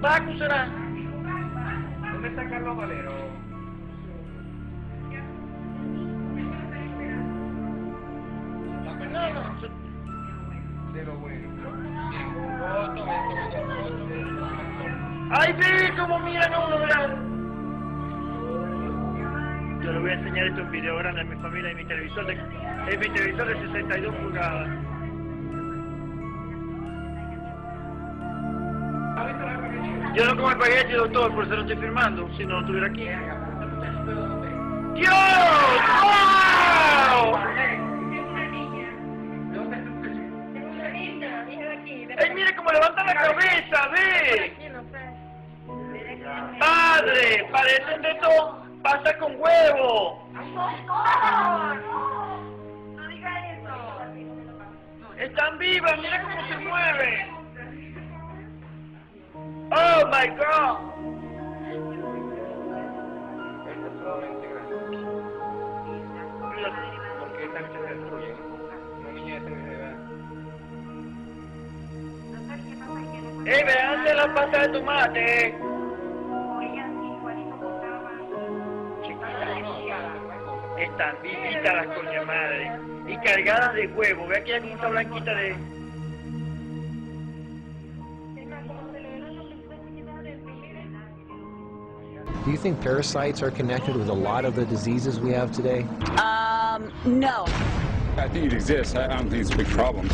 Paco será. ¿Dónde está Carlos Valero? De lo bueno. ¡Ay, ve cómo miran a uno, ¿verdad? Yo le voy a enseñar esto en video grande a mi familia y mi televisor de 62 pulgadas. Yo no como espagueti, doctor, por eso no estoy firmando, si no estuviera aquí. ¡Dios! ¡Wow! ¡Ey, mire cómo levanta la cabeza! ¡Ve! ¡Padre! Parecen de todo. ¡Pasa con huevo! No diga eso. ¡Están vivas! ¡Mira cómo se mueven! ¡Oh, my God! Esto es solamente grande. Porque esta noche se destruye. Una niña de 3 de edad. Vean la pasta de tomate! Están vivitas las coña madre. Y cargadas de huevo. Ve aquí hay como esta blanquita de... Do you think parasites are connected with a lot of the diseases we have today? No. I think it exists. I don't think it's a big problem.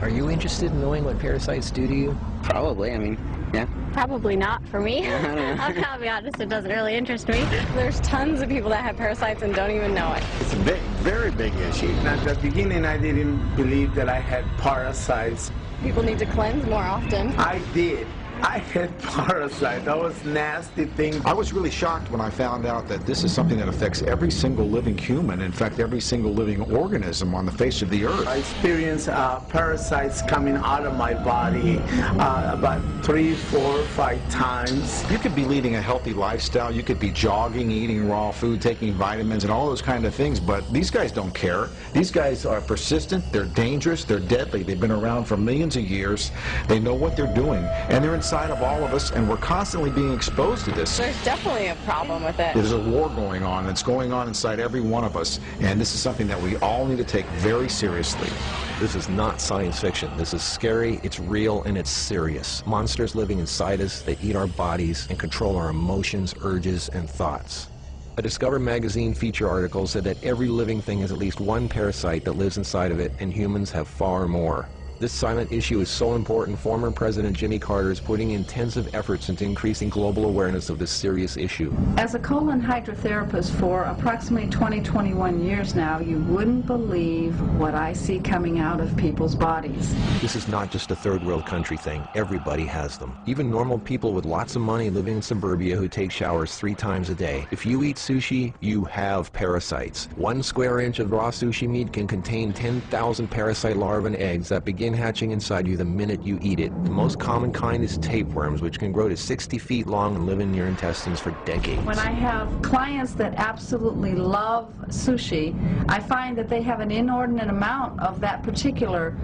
Are you interested in knowing what parasites do to you? Probably, I mean, yeah. Probably not for me. I'll be honest, it doesn't really interest me. There's tons of people that have parasites and don't even know it. It's a big, very big issue. At the beginning, I didn't believe that I had parasites. People need to cleanse more often. I did. I had parasites. That was nasty thing. I was really shocked when I found out that this is something that affects every single living human, in fact, every single living organism on the face of the earth. I experienced parasites coming out of my body about 3, 4, 5 times. You could be leading a healthy lifestyle. You could be jogging, eating raw food, taking vitamins, and all those kind of things, but these guys don't care. These guys are persistent, they're dangerous, they're deadly. They've been around for millions of years. They know what they're doing, and they're inside of all of us, and we're constantly being exposed to this. There's definitely a problem with it. There's a war going on. It's going on inside every one of us, and this is something that we all need to take very seriously. This is not science fiction. This is scary, it's real, and it's serious. Monsters living inside us that eat our bodies and control our emotions, urges, and thoughts. A Discover magazine feature article said that every living thing has at least one parasite that lives inside of it, and humans have far more. This silent issue is so important, former President Jimmy Carter is putting intensive efforts into increasing global awareness of this serious issue. As a colon hydrotherapist for approximately 21 years now, you wouldn't believe what I see coming out of people's bodies. This is not just a third world country thing. Everybody has them. Even normal people with lots of money living in suburbia who take showers 3 times a day. If you eat sushi, you have parasites. 1 square inch of raw sushi meat can contain 10,000 parasite larvae and eggs that begin hatching inside you the minute you eat it. The most common kind is tapeworms, which can grow to 60 feet long and live in your intestines for decades. When I have clients that absolutely love sushi, I find that they have an inordinate amount of that particular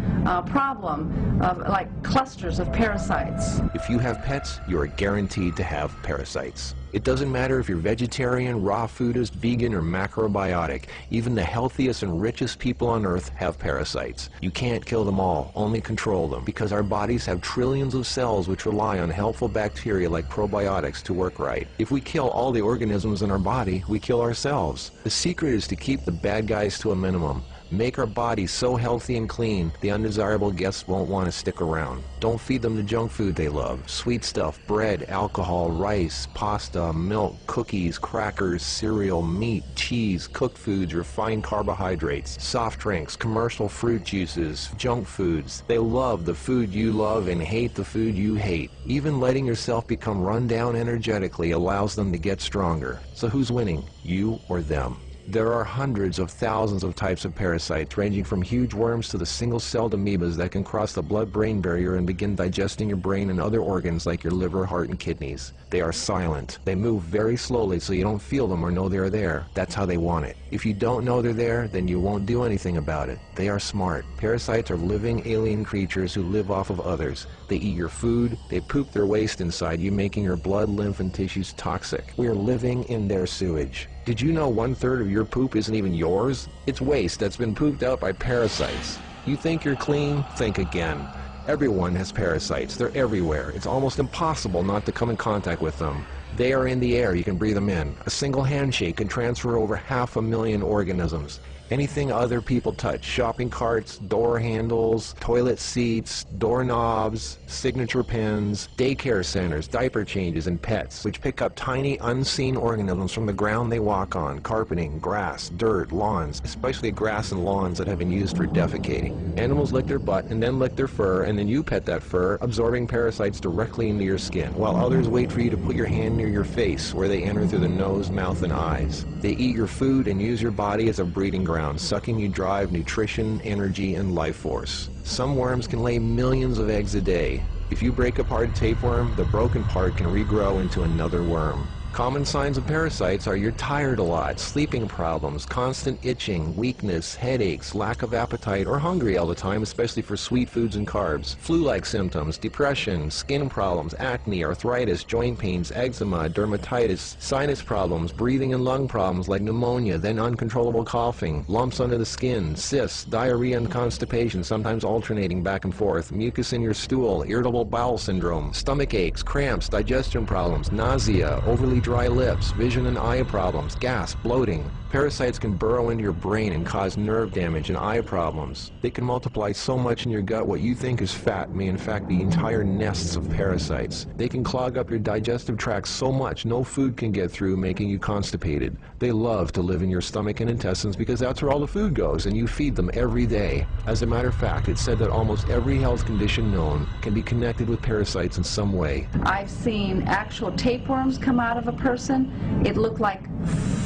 problem of like clusters of parasites. If you have pets, you are guaranteed to have parasites. It doesn't matter if you're vegetarian, raw foodist, vegan, or macrobiotic. Even the healthiest and richest people on earth have parasites. You can't kill them all, only control them, because our bodies have trillions of cells which rely on helpful bacteria like probiotics to work right. If we kill all the organisms in our body, we kill ourselves. The secret is to keep the bad guys to a minimum. Make our bodies so healthy and clean, the undesirable guests won't want to stick around. Don't feed them the junk food they love. Sweet stuff, bread, alcohol, rice, pasta, milk, cookies, crackers, cereal, meat, cheese, cooked foods, refined carbohydrates, soft drinks, commercial fruit juices, junk foods. They love the food you love and hate the food you hate. Even letting yourself become run down energetically allows them to get stronger. So who's winning, you or them? There are hundreds of thousands of types of parasites, ranging from huge worms to the single-celled amoebas that can cross the blood-brain barrier and begin digesting your brain and other organs like your liver, heart, and kidneys. They are silent. They move very slowly so you don't feel them or know they're there. That's how they want it. If you don't know they're there, then you won't do anything about it. They are smart. Parasites are living alien creatures who live off of others. They eat your food. They poop their waste inside you, making your blood, lymph, and tissues toxic. We are living in their sewage. Did you know 1/3 of your poop isn't even yours? It's waste that's been pooped out by parasites. You think you're clean? Think again. Everyone has parasites. They're everywhere. It's almost impossible not to come in contact with them. They are in the air. You can breathe them in. A single handshake can transfer over 500,000 organisms. Anything other people touch, shopping carts, door handles, toilet seats, doorknobs, signature pens, daycare centers, diaper changes, and pets, which pick up tiny unseen organisms from the ground they walk on, carpeting, grass, dirt, lawns, especially grass and lawns that have been used for defecating. Animals lick their butt and then lick their fur, and then you pet that fur, absorbing parasites directly into your skin, while others wait for you to put your hand near your face, where they enter through the nose, mouth, and eyes. They eat your food and use your body as a breeding ground, sucking you dry of nutrition, energy, and life force. Some worms can lay millions of eggs a day. If you break apart a tapeworm, the broken part can regrow into another worm. Common signs of parasites are you're tired a lot, sleeping problems, constant itching, weakness, headaches, lack of appetite, or hungry all the time, especially for sweet foods and carbs, flu-like symptoms, depression, skin problems, acne, arthritis, joint pains, eczema, dermatitis, sinus problems, breathing and lung problems like pneumonia, then uncontrollable coughing, lumps under the skin, cysts, diarrhea and constipation, sometimes alternating back and forth, mucus in your stool, irritable bowel syndrome, stomach aches, cramps, digestion problems, nausea, overly dry lips, vision and eye problems, gas, bloating. Parasites can burrow into your brain and cause nerve damage and eye problems. They can multiply so much in your gut what you think is fat may in fact be entire nests of parasites. They can clog up your digestive tract so much no food can get through, making you constipated. They love to live in your stomach and intestines because that's where all the food goes, and you feed them every day. As a matter of fact, it's said that almost every health condition known can be connected with parasites in some way. I've seen actual tapeworms come out of a person. It looked like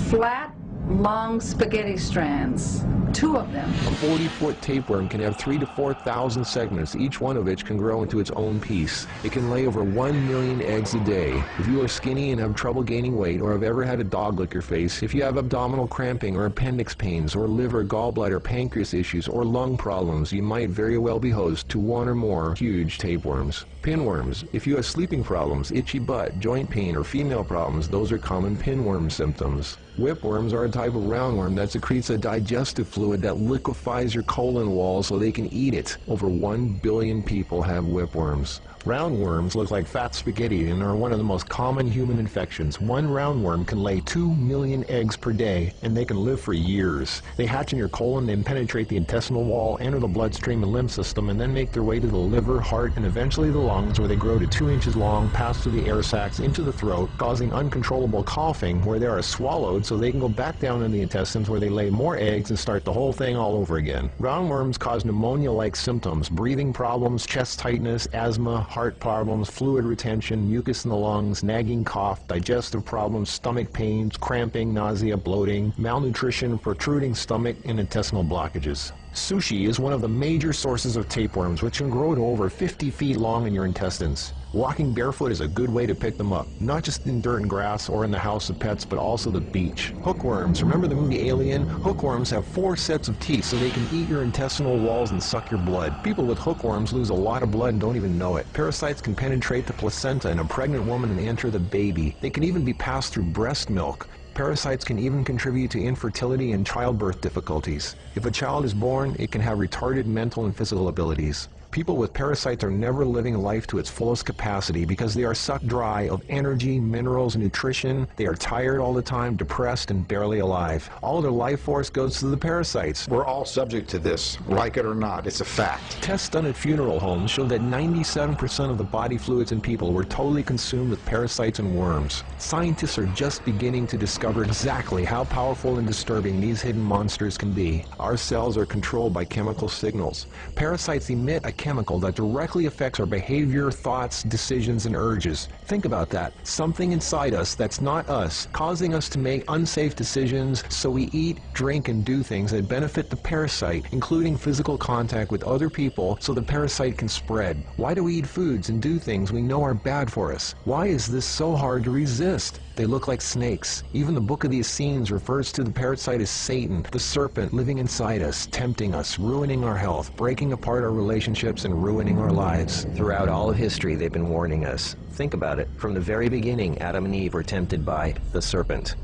flat, long spaghetti strands. 2 of them. A 40-foot tapeworm can have 3,000 to 4,000 segments, each one of which can grow into its own piece. It can lay over 1 million eggs a day. If you are skinny and have trouble gaining weight, or have ever had a dog lick your face, if you have abdominal cramping or appendix pains, or liver, gallbladder, pancreas issues, or lung problems, you might very well be host to 1 or more huge tapeworms. Pinworms. If you have sleeping problems, itchy butt, joint pain, or female problems, those are common pinworm symptoms. Whipworms are a type of roundworm that secretes a digestive fluid that liquefies your colon wall so they can eat it. Over 1 billion people have whipworms. Roundworms look like fat spaghetti and are one of the most common human infections. One roundworm can lay 2 million eggs per day, and they can live for years. They hatch in your colon, then penetrate the intestinal wall, enter the bloodstream and lymph system, and then make their way to the liver, heart, and eventually the lungs, where they grow to 2 inches long, pass through the air sacs into the throat, causing uncontrollable coughing, where they are swallowed so they can go back down in the intestines, where they lay more eggs and start the whole thing all over again. Roundworms cause pneumonia-like symptoms, breathing problems, chest tightness, asthma, heart problems, fluid retention, mucus in the lungs, nagging cough, digestive problems, stomach pains, cramping, nausea, bloating, malnutrition, protruding stomach, and intestinal blockages. Sushi is one of the major sources of tapeworms, which can grow to over 50 feet long in your intestines. Walking barefoot is a good way to pick them up, not just in dirt and grass or in the house of pets, but also the beach. Hookworms. Remember the movie Alien? Hookworms have 4 sets of teeth so they can eat your intestinal walls and suck your blood. People with hookworms lose a lot of blood and don't even know it. Parasites can penetrate the placenta in a pregnant woman and enter the baby. They can even be passed through breast milk. Parasites can even contribute to infertility and childbirth difficulties. If a child is born, it can have retarded mental and physical abilities. People with parasites are never living life to its fullest capacity because they are sucked dry of energy, minerals, nutrition. They are tired all the time, depressed, and barely alive. All of their life force goes to the parasites. We're all subject to this, like it or not. It's a fact. Tests done at funeral homes show that 97% of the body fluids in people were totally consumed with parasites and worms. Scientists are just beginning to discover exactly how powerful and disturbing these hidden monsters can be. Our cells are controlled by chemical signals. Parasites emit a chemical that directly affects our behavior, thoughts, decisions, and urges. Think about that. Something inside us that's not us, causing us to make unsafe decisions, so we eat, drink, and do things that benefit the parasite, including physical contact with other people so the parasite can spread. Why do we eat foods and do things we know are bad for us? Why is this so hard to resist? They look like snakes. Even the Book of the Essenes refers to the parasite as Satan, the serpent living inside us, tempting us, ruining our health, breaking apart our relationships, and ruining our lives. Throughout all of history, they've been warning us. Think about it. From the very beginning, Adam and Eve were tempted by the serpent.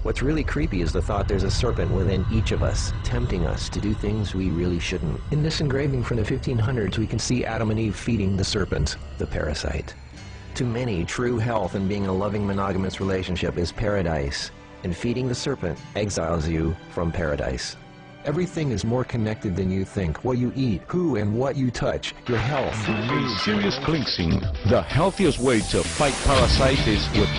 What's really creepy is the thought there's a serpent within each of us, tempting us to do things we really shouldn't. In this engraving from the 1500s, we can see Adam and Eve feeding the serpent, the parasite. To many, true health and being in a loving monogamous relationship is paradise, and feeding the serpent exiles you from paradise. Everything is more connected than you think. What you eat, who and what you touch, your health. A serious cleansing. The healthiest way to fight parasites is with